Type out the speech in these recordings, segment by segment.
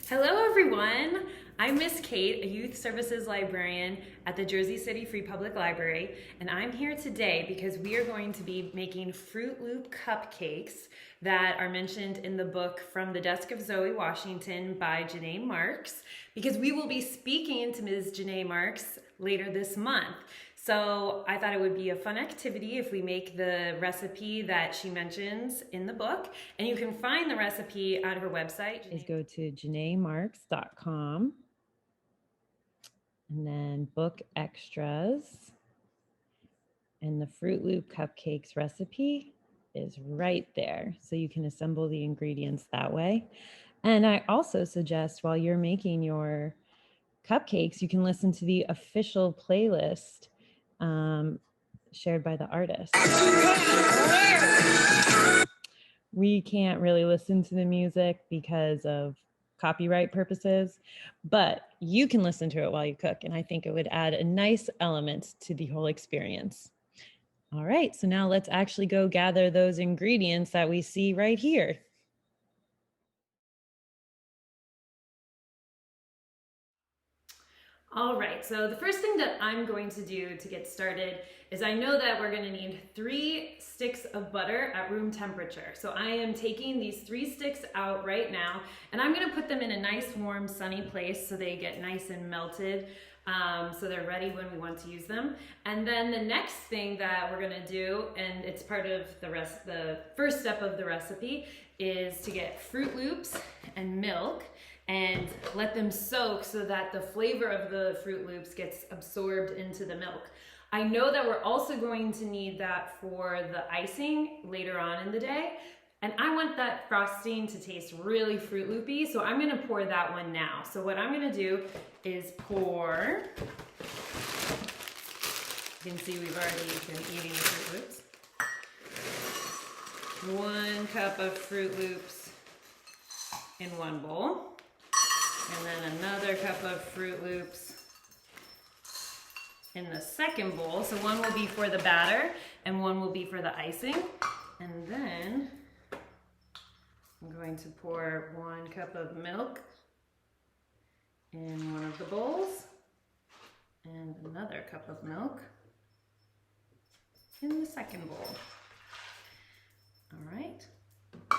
Hello everyone! I'm Miss Kate, a youth services librarian at the Jersey City Free Public Library, and I'm here today because we are going to be making Fruit Loop Cupcakes that are mentioned in the book From the Desk of Zoe Washington by Janae Marks, because we will be speaking to Ms. Janae Marks later this month. So I thought it would be a fun activity if we make the recipe that she mentions in the book. And you can find the recipe on her website. Is go to janaemarks.com and then book extras. And the Fruit Loop Cupcakes recipe is right there. So you can assemble the ingredients that way. And I also suggest while you're making your cupcakes, you can listen to the official playlist shared by the artist. We can't really listen to the music because of copyright purposes, but you can listen to it while you cook, and I think it would add a nice element to the whole experience. All right, so now let's actually go gather those ingredients that we see right here. All right, so the first thing that I'm going to do to get started is I know that we're gonna need 3 sticks of butter at room temperature. So I am taking these 3 sticks out right now, and I'm gonna put them in a nice, warm, sunny place so they get nice and melted, so they're ready when we want to use them. And then the next thing that we're gonna do, and it's part of the first step of the recipe, is to get Fruit Loops and milk and let them soak so that the flavor of the Fruit Loops gets absorbed into the milk. I know that we're also going to need that for the icing later on in the day, and I want that frosting to taste really Fruit Loopy, so I'm gonna pour that one now. So what I'm gonna do is pour, you can see we've already been eating the Fruit Loops. 1 cup of Fruit Loops in one bowl. And then another cup of Fruit Loops in the second bowl. So one will be for the batter and one will be for the icing. And then I'm going to pour 1 cup of milk in one of the bowls and another cup of milk in the second bowl. All right.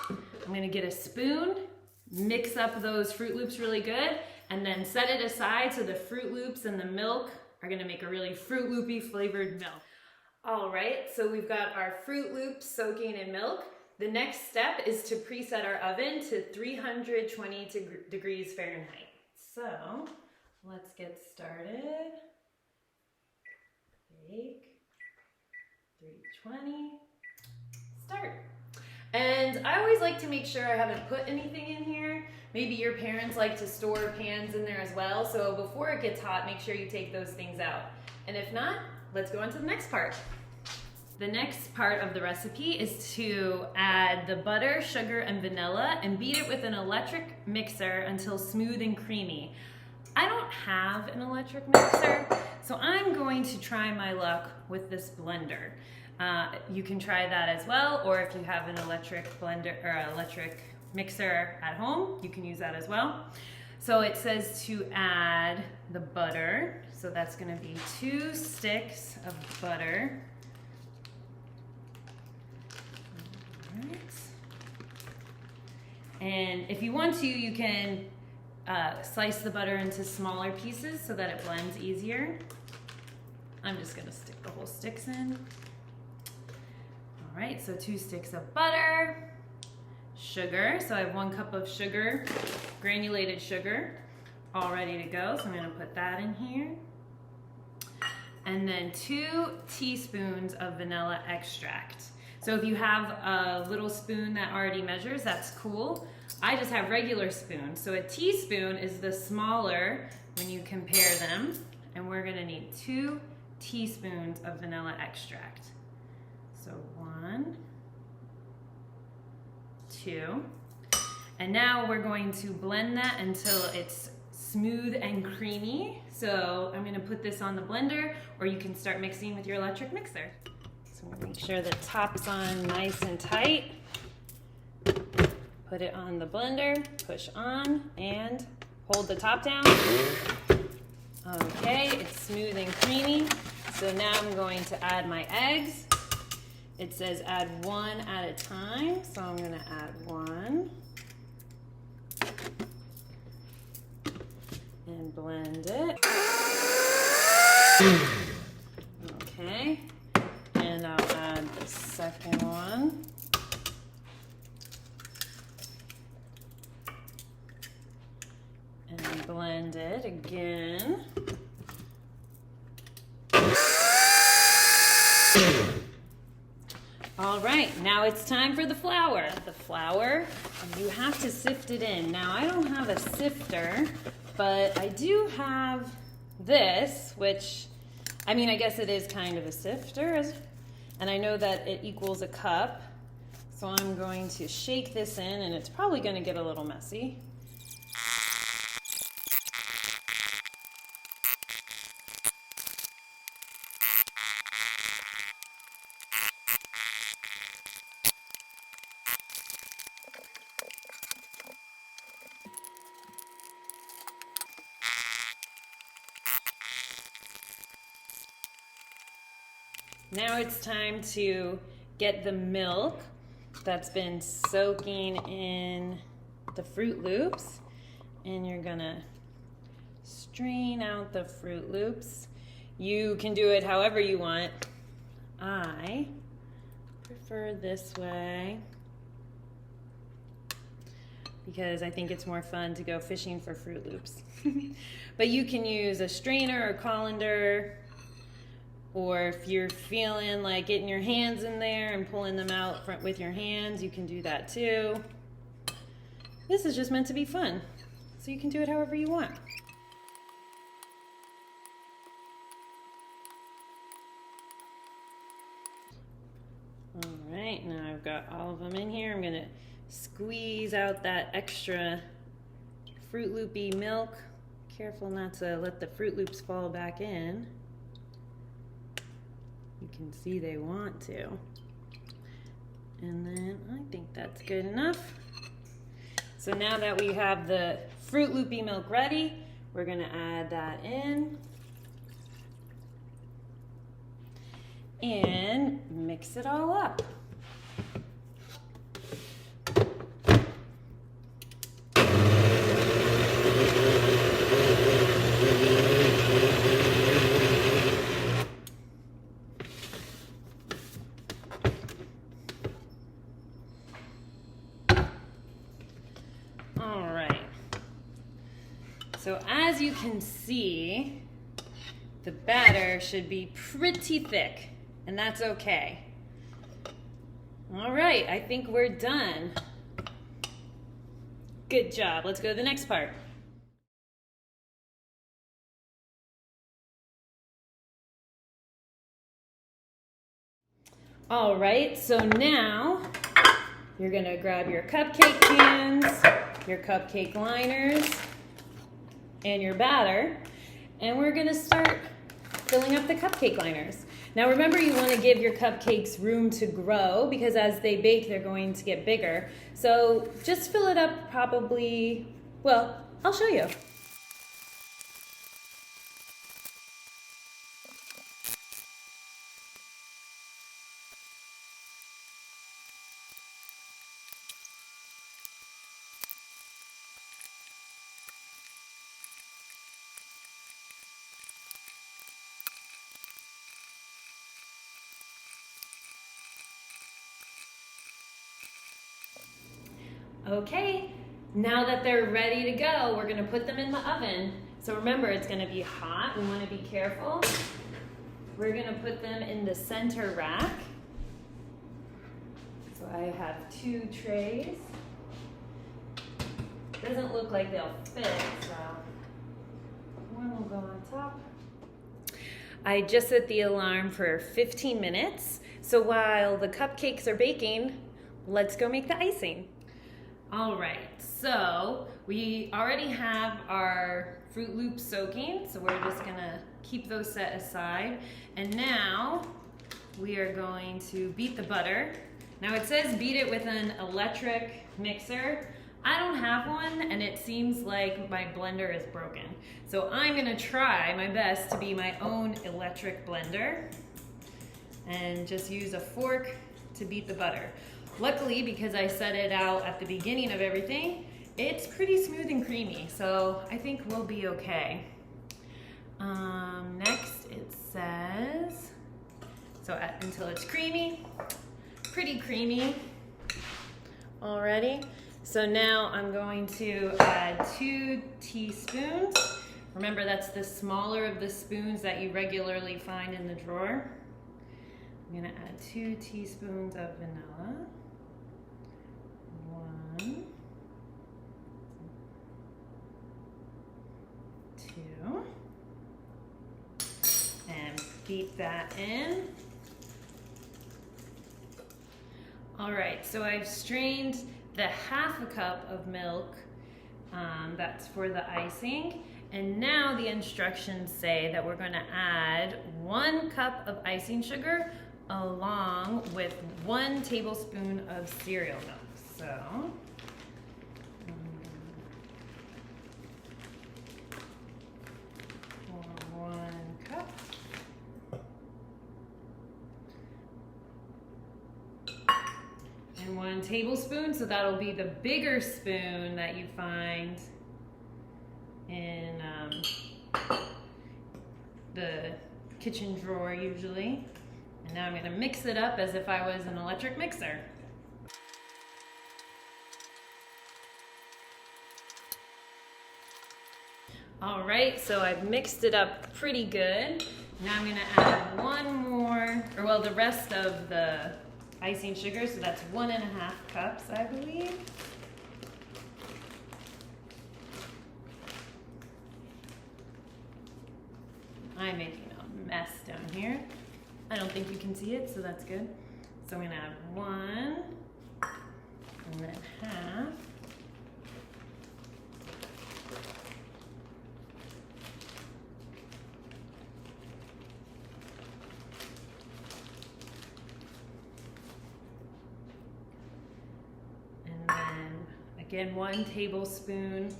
I'm going to get a spoon, mix up those Fruit Loops really good, and then set it aside so the Fruit Loops and the milk are gonna make a really Fruit Loopy flavored milk. All right, so we've got our Fruit Loops soaking in milk. The next step is to preset our oven to 320 degrees Fahrenheit. So let's get started. Bake, 320, start. And I always like to make sure I haven't put anything in here. Maybe your parents like to store pans in there as well. So before it gets hot, make sure you take those things out. And if not, let's go on to the next part. The next part of the recipe is to add the butter, sugar, and vanilla and beat it with an electric mixer until smooth and creamy. I don't have an electric mixer, so I'm going to try my luck with this blender. You can try that as well, or if you have an electric blender or electric mixer at home, you can use that as well. So it says to add the butter, so that's going to be 2 sticks of butter. All right. And if you want to, you can slice the butter into smaller pieces so that it blends easier. I'm just going to stick the whole sticks in. All right, so 2 sticks of butter, sugar. So I have 1 cup of sugar, granulated sugar, all ready to go. So I'm gonna put that in here. And then 2 teaspoons of vanilla extract. So if you have a little spoon that already measures, that's cool. I just have regular spoons. So a teaspoon is the smaller when you compare them. And we're gonna need 2 teaspoons of vanilla extract. So 1, 2, and now we're going to blend that until it's smooth and creamy. So I'm gonna put this on the blender, or you can start mixing with your electric mixer. So I'm gonna make sure the top's on nice and tight. Put it on the blender, push on, and hold the top down. Okay, it's smooth and creamy. So now I'm going to add my eggs. It says add one at a time, so I'm gonna add one. And blend it. Okay, and I'll add the second one. And blend it again. All right, now it's time for the flour. The flour, you have to sift it in. Now I don't have a sifter, but I do have this, which, I mean, I guess it is kind of a sifter, and I know that it equals a cup. So I'm going to shake this in, and it's probably gonna get a little messy. Now it's time to get the milk that's been soaking in the Fruit Loops, and you're gonna strain out the Fruit Loops. You can do it however you want. I prefer this way because I think it's more fun to go fishing for Fruit Loops. But you can use a strainer or colander, or if you're feeling like getting your hands in there and pulling them out with your hands, you can do that too. This is just meant to be fun, so you can do it however you want. All right, now I've got all of them in here. I'm gonna squeeze out that extra Fruit Loopy milk. Careful not to let the Fruit Loops fall back in. You can see they want to. And then I think that's good enough. So now that we have the Fruit Loopy milk ready, we're gonna add that in. And mix it all up. So as you can see, the batter should be pretty thick, and that's okay. All right, I think we're done. Good job. Let's go to the next part. All right, so now you're gonna grab your cupcake pans, your cupcake liners, and your batter, and we're gonna start filling up the cupcake liners. Now remember, you wanna give your cupcakes room to grow because as they bake, they're going to get bigger. So just fill it up probably, well, I'll show you. Okay, now that they're ready to go, we're gonna put them in the oven. So remember, it's gonna be hot. We wanna be careful. We're gonna put them in the center rack. So I have 2 trays. Doesn't look like they'll fit, so one will go on top. I just set the alarm for 15 minutes. So while the cupcakes are baking, let's go make the icing. All right, so we already have our Fruit Loops soaking, so we're just gonna keep those set aside. And now we are going to beat the butter Now it says beat it with an electric mixer. I don't have one, and it seems like my blender is broken. So I'm gonna try my best to be my own electric blender and just use a fork to beat the butter. Luckily, because I set it out at the beginning of everything, it's pretty smooth and creamy, so I think we'll be okay. Next it says, until it's creamy, pretty creamy already. So now I'm going to add 2 teaspoons. Remember, that's the smaller of the spoons that you regularly find in the drawer. I'm gonna add 2 teaspoons of vanilla. 1, 2, and beat that in. All right, so I've strained the 1/2 cup of milk, that's for the icing. And now the instructions say that we're gonna add 1 cup of icing sugar along with 1 tablespoon of cereal milk. So, 1 cup. And 1 tablespoon, so that'll be the bigger spoon that you find in the kitchen drawer usually. And now I'm gonna mix it up as if I was an electric mixer. All right, so I've mixed it up pretty good. Now I'm gonna add 1 more, or well, the rest of the icing sugar, so that's 1.5 cups, I believe. I'm making a mess down here. I don't think you can see it, so that's good. So I'm gonna add 1, and then 1/2. And then again, 1 tablespoon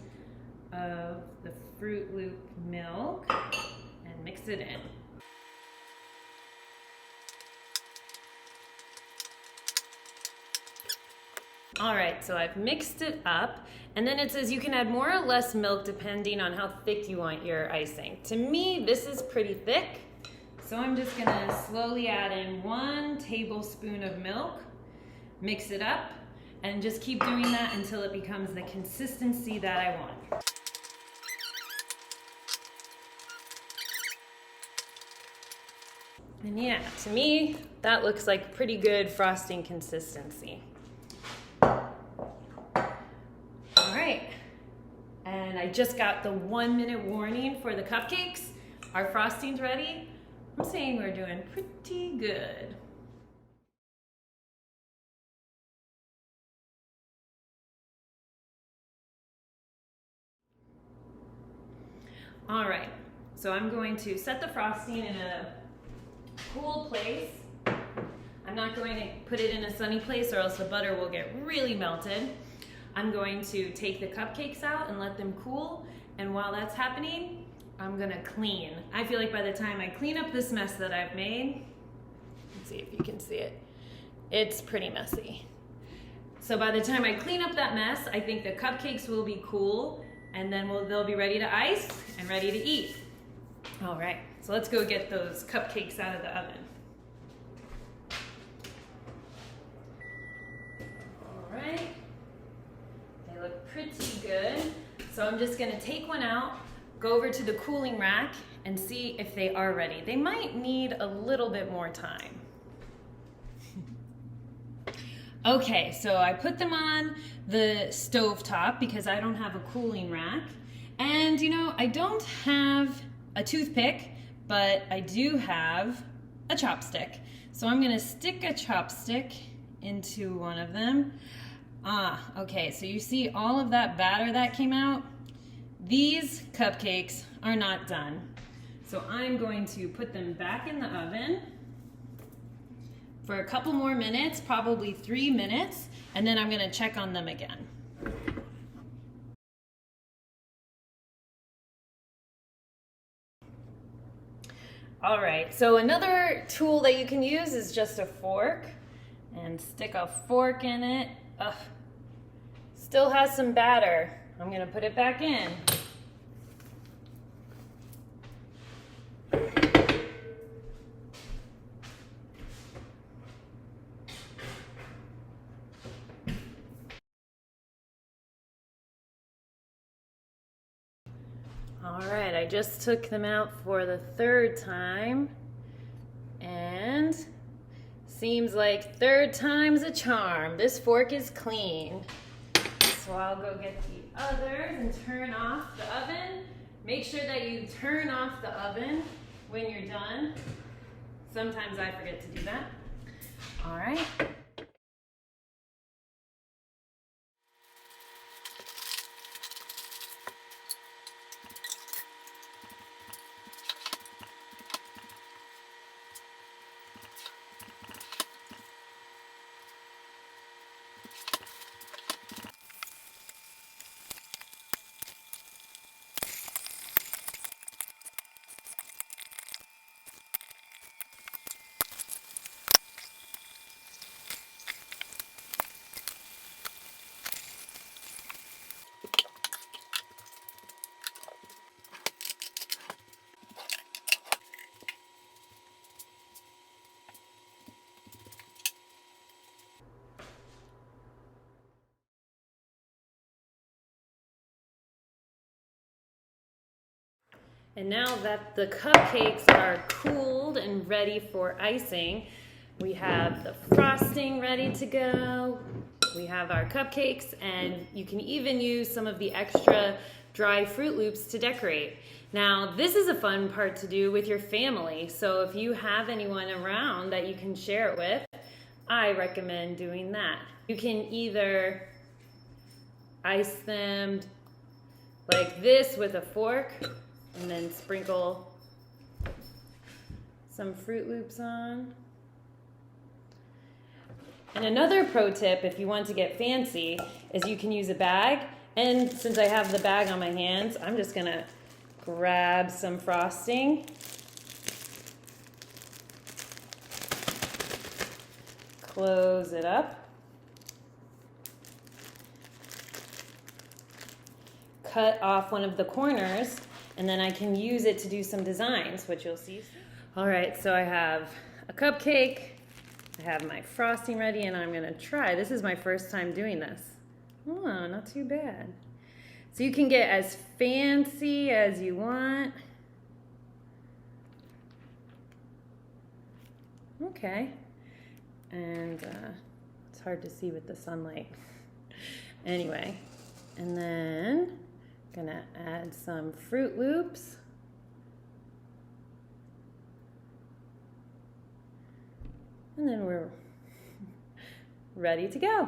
of the Fruit Loop milk, and mix it in. All right, so I've mixed it up, and then it says you can add more or less milk depending on how thick you want your icing. To me, this is pretty thick, so I'm just gonna slowly add in 1 tablespoon of milk, mix it up, and just keep doing that until it becomes the consistency that I want. And yeah, to me, that looks like pretty good frosting consistency. All right, and I just got the 1-minute warning for the cupcakes. Our frosting's ready. I'm saying we're doing pretty good. All right, so I'm going to set the frosting in a cool place. I'm not going to put it in a sunny place or else the butter will get really melted. I'm going to take the cupcakes out and let them cool, and while that's happening, I'm gonna clean. I feel like by the time I clean up this mess that I've made, let's see if you can see it, it's pretty messy. So by the time I clean up that mess, I think the cupcakes will be cool, and then they'll be ready to ice and ready to eat. All right, so let's go get those cupcakes out of the oven. All right, they look pretty good. So I'm just gonna take one out, go over to the cooling rack, and see if they are ready. They might need a little bit more time. Okay, so I put them on the stove top because I don't have a cooling rack. And you know, I don't have a toothpick, but I do have a chopstick. So I'm gonna stick a chopstick into one of them. Okay, so you see all of that batter that came out? These cupcakes are not done. So I'm going to put them back in the oven for a couple more minutes, probably 3 minutes, and then I'm gonna check on them again. All right, so another tool that you can use is just a fork, and stick a fork in it. Ugh. Still has some batter. I'm gonna put it back in. All right, I just took them out for the 3rd time, and seems like 3rd time's a charm. This fork is clean. So I'll go get the others and turn off the oven. Make sure that you turn off the oven when you're done. Sometimes I forget to do that. All right. And now that the cupcakes are cooled and ready for icing, we have the frosting ready to go. We have our cupcakes, and you can even use some of the extra dry Fruit Loops to decorate. Now, this is a fun part to do with your family, so if you have anyone around that you can share it with, I recommend doing that. You can either ice them like this with a fork, and then sprinkle some Fruit Loops on. And another pro tip, if you want to get fancy, is you can use a bag. And since I have the bag on my hands, I'm just gonna grab some frosting. Close it up. Cut off one of the corners, and then I can use it to do some designs, which you'll see. All right, so I have a cupcake, I have my frosting ready, and I'm gonna try. This is my first time doing this. Oh, not too bad. So you can get as fancy as you want. Okay, and it's hard to see with the sunlight. Anyway, and then gonna add some Fruit Loops. And then we're ready to go.